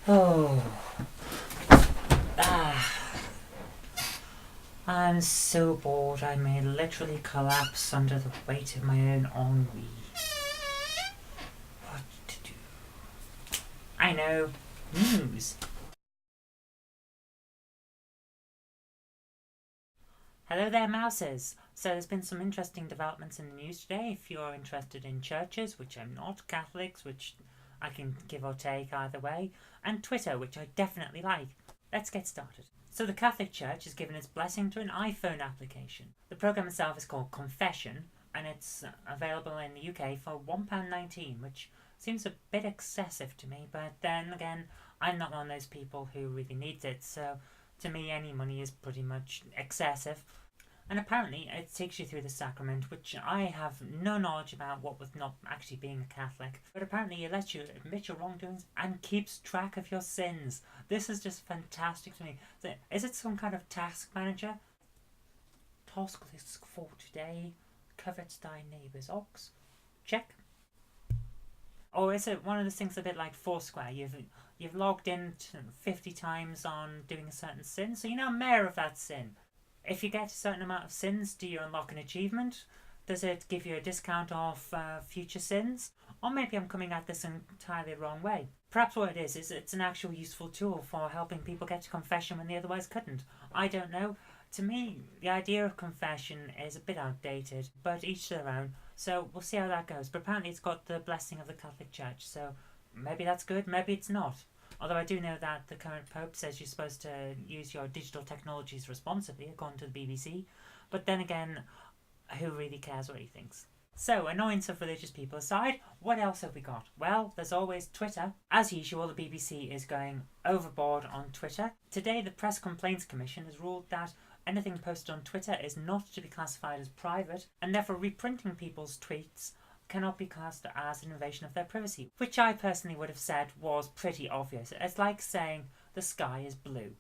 Oh, I'm so bored I may literally collapse under the weight of my own ennui. What to do? I know. News. Hello there, mouses. So there's been some interesting developments in the news today. If you're interested in churches, which I'm not, Catholics, which I can give or take either way, and Twitter, which I definitely like. Let's get started. So the Catholic Church has given its blessing to an iPhone application. The program itself is called Confession, and it's available in the UK for £1.19, which seems a bit excessive to me, but then again, I'm not one of those people who really needs it, so to me any money is pretty much excessive. And apparently it takes you through the sacrament, which I have no knowledge about, what with not actually being a Catholic. But apparently it lets you admit your wrongdoings and keeps track of your sins. This is just fantastic to me. Is it some kind of task manager? Task list for today. Covet thy neighbour's ox. Check. Or is it one of those things a bit like Foursquare? You've logged in 50 times on doing a certain sin, so you're now mayor of that sin. If you get a certain amount of sins, do you unlock an achievement? Does it give you a discount off future sins? Or maybe I'm coming at this entirely the wrong way. Perhaps what it is it's an actual useful tool for helping people get to confession when they otherwise couldn't. I don't know. To me, the idea of confession is a bit outdated, but each their own. So we'll see how that goes. But apparently it's got the blessing of the Catholic Church, so maybe that's good, maybe it's not. Although I do know that the current Pope says you're supposed to use your digital technologies responsibly, according to the BBC. But then again, who really cares what he thinks? So, annoyance of religious people aside, what else have we got? Well, there's always Twitter. As usual, the BBC is going overboard on Twitter. Today, the Press Complaints Commission has ruled that anything posted on Twitter is not to be classified as private, and therefore reprinting people's tweets cannot be classed as an invasion of their privacy, which I personally would have said was pretty obvious. It's like saying the sky is blue.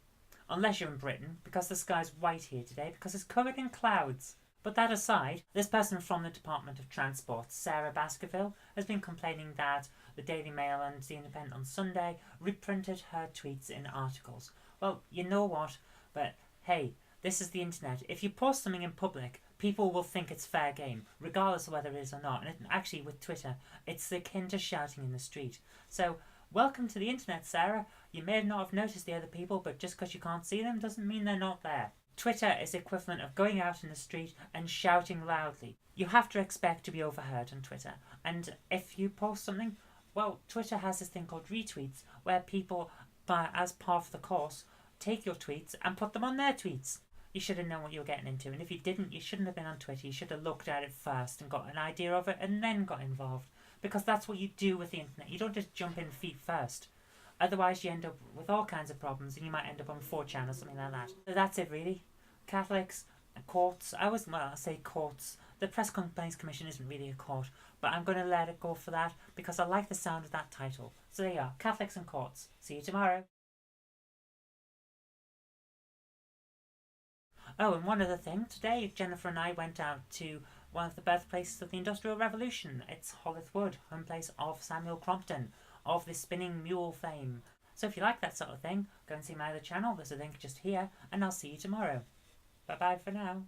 Unless you're in Britain, because the sky's white here today, because it's covered in clouds. But that aside, this person from the Department of Transport, Sarah Baskerville, has been complaining that the Daily Mail and The Independent on Sunday reprinted her tweets in articles. Well, you know what? But hey, this is the internet. If you post something in public, people will think it's fair game, regardless of whether it is or not. And actually, with Twitter, it's akin to shouting in the street. So, welcome to the internet, Sarah. You may not have noticed the other people, but just because you can't see them doesn't mean they're not there. Twitter is the equivalent of going out in the street and shouting loudly. You have to expect to be overheard on Twitter. And if you post something, well, Twitter has this thing called retweets, where people, as part of the course, take your tweets and put them on their tweets. You should have known what you were getting into, and if you didn't, you shouldn't have been on Twitter. You should have looked at it first and got an idea of it and then got involved, because that's what you do with the internet. You don't just jump in feet first. Otherwise you end up with all kinds of problems, and you might end up on 4chan or something like that. So that's it really. Catholics, courts, I say courts. The Press Complaints Commission isn't really a court, but I'm going to let it go for that because I like the sound of that title. So there you are, Catholics and courts. See you tomorrow. Oh, and one other thing. Today, Jennifer and I went out to one of the birthplaces of the Industrial Revolution. It's Hollyth Wood, home place of Samuel Crompton, of the spinning mule fame. So if you like that sort of thing, go and see my other channel. There's a link just here, and I'll see you tomorrow. Bye-bye for now.